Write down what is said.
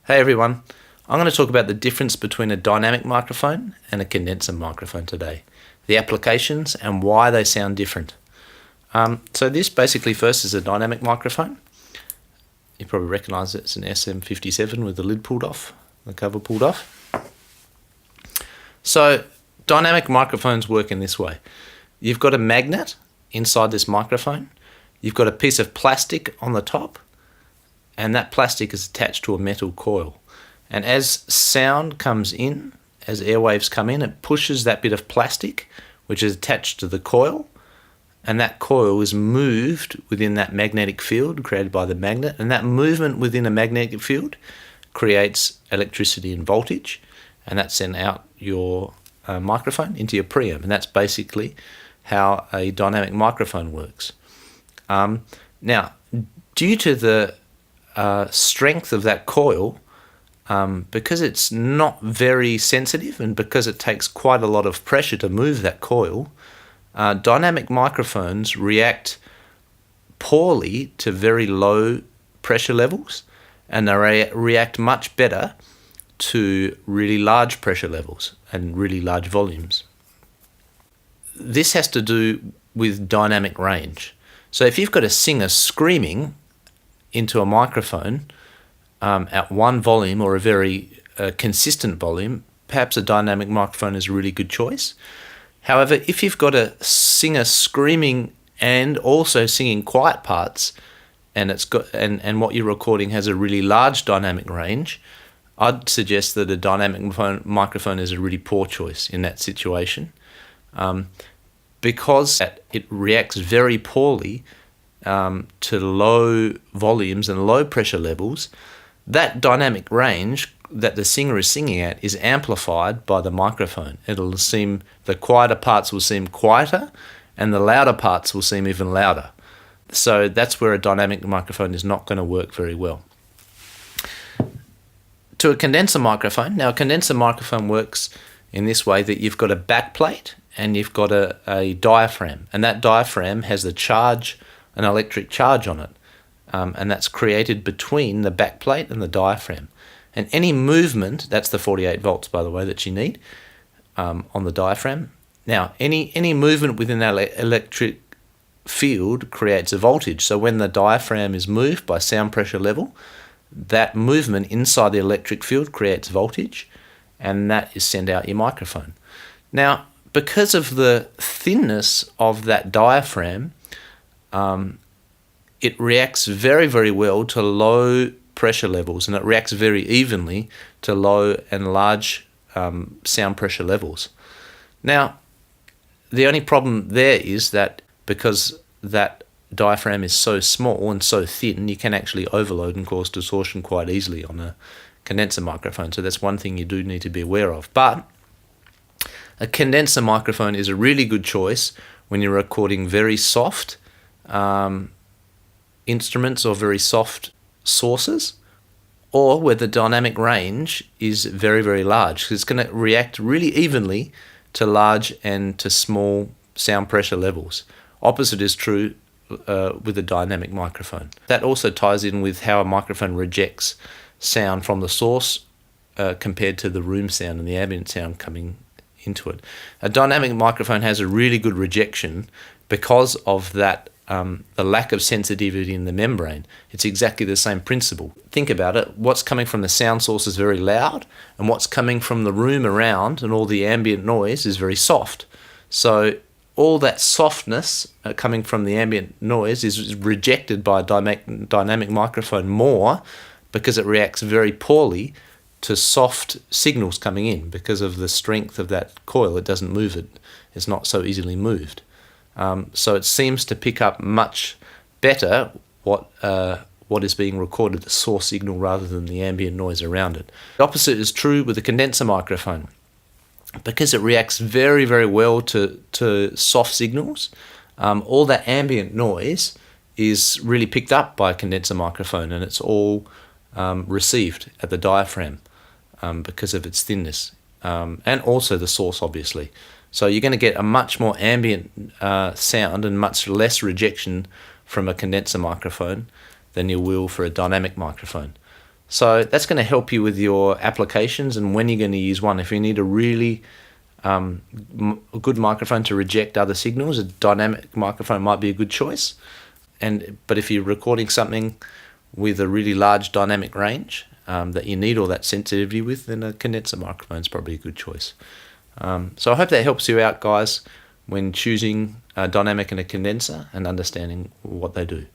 Hey everyone, I'm going to talk about the difference between a dynamic microphone and a condenser microphone today, the applications and why they sound different. So this basically first is a dynamic microphone. You probably recognise it as an SM57 with the lid pulled off, the cover pulled off. So dynamic microphones work in this way. You've got a magnet inside this microphone, you've got a piece of plastic on the top, and that plastic is attached to a metal coil. And as sound comes in, as airwaves come in, it pushes that bit of plastic, which is attached to the coil, and that coil is moved within that magnetic field created by the magnet, and that movement within a magnetic field creates electricity and voltage, and that sends out your microphone into your preamp, and that's basically how a dynamic microphone works. Now, due to the strength of that coil, because it's not very sensitive and because it takes quite a lot of pressure to move that coil, dynamic microphones react poorly to very low pressure levels, and they react much better to really large pressure levels and really large volumes. This has to do with dynamic range. So if you've got a singer screaming into a microphone at one volume or a very consistent volume, perhaps a dynamic microphone is a really good choice. However, if you've got a singer screaming and also singing quiet parts, and what you're recording has a really large dynamic range, I'd suggest that a dynamic microphone is a really poor choice in that situation, because it reacts very poorly to low volumes and low pressure levels. That dynamic range that the singer is singing at is amplified by the microphone. It'll seem, the quieter parts will seem quieter and the louder parts will seem even louder. So that's where a dynamic microphone is not going to work very well. To a condenser microphone, now a condenser microphone works in this way, that you've got a backplate and you've got a diaphragm, and that diaphragm has an electric charge on it, and that's created between the backplate and the diaphragm. And any movement, that's the 48 volts by the way that you need on the diaphragm. Now any movement within that electric field creates a voltage. So when the diaphragm is moved by sound pressure level, that movement inside the electric field creates voltage, and that is sent out your microphone. Now, because of the thinness of that diaphragm, it reacts very, very well to low pressure levels, and it reacts very evenly to low and large sound pressure levels. Now, the only problem there is that because that diaphragm is so small and so thin, you can actually overload and cause distortion quite easily on a condenser microphone. So that's one thing you do need to be aware of. But a condenser microphone is a really good choice when you're recording very soft instruments or very soft sources, or where the dynamic range is very, very large, because it's going to react really evenly to large and to small sound pressure levels. Opposite is true with a dynamic microphone. That also ties in with how a microphone rejects sound from the source compared to the room sound and the ambient sound coming into it. A dynamic microphone has a really good rejection because of that, the lack of sensitivity in the membrane. It's exactly the same principle. Think about it. What's coming from the sound source is very loud, and what's coming from the room around and all the ambient noise is very soft. So all that softness coming from the ambient noise is rejected by a dynamic microphone more, because it reacts very poorly to soft signals coming in. Because of the strength of that coil, it doesn't move it. It's not so easily moved. So it seems to pick up much better what is being recorded, the source signal, rather than the ambient noise around it. The opposite is true with a condenser microphone. Because it reacts very, very well to soft signals, all that ambient noise is really picked up by a condenser microphone, and it's all received at the diaphragm because of its thinness, and also the source, obviously. So you're going to get a much more ambient sound and much less rejection from a condenser microphone than you will for a dynamic microphone. So that's going to help you with your applications and when you're going to use one. If you need a really a good microphone to reject other signals, a dynamic microphone might be a good choice. But if you're recording something with a really large dynamic range that you need all that sensitivity with, then a condenser microphone is probably a good choice. So I hope that helps you out, guys, when choosing a dynamic and a condenser and understanding what they do.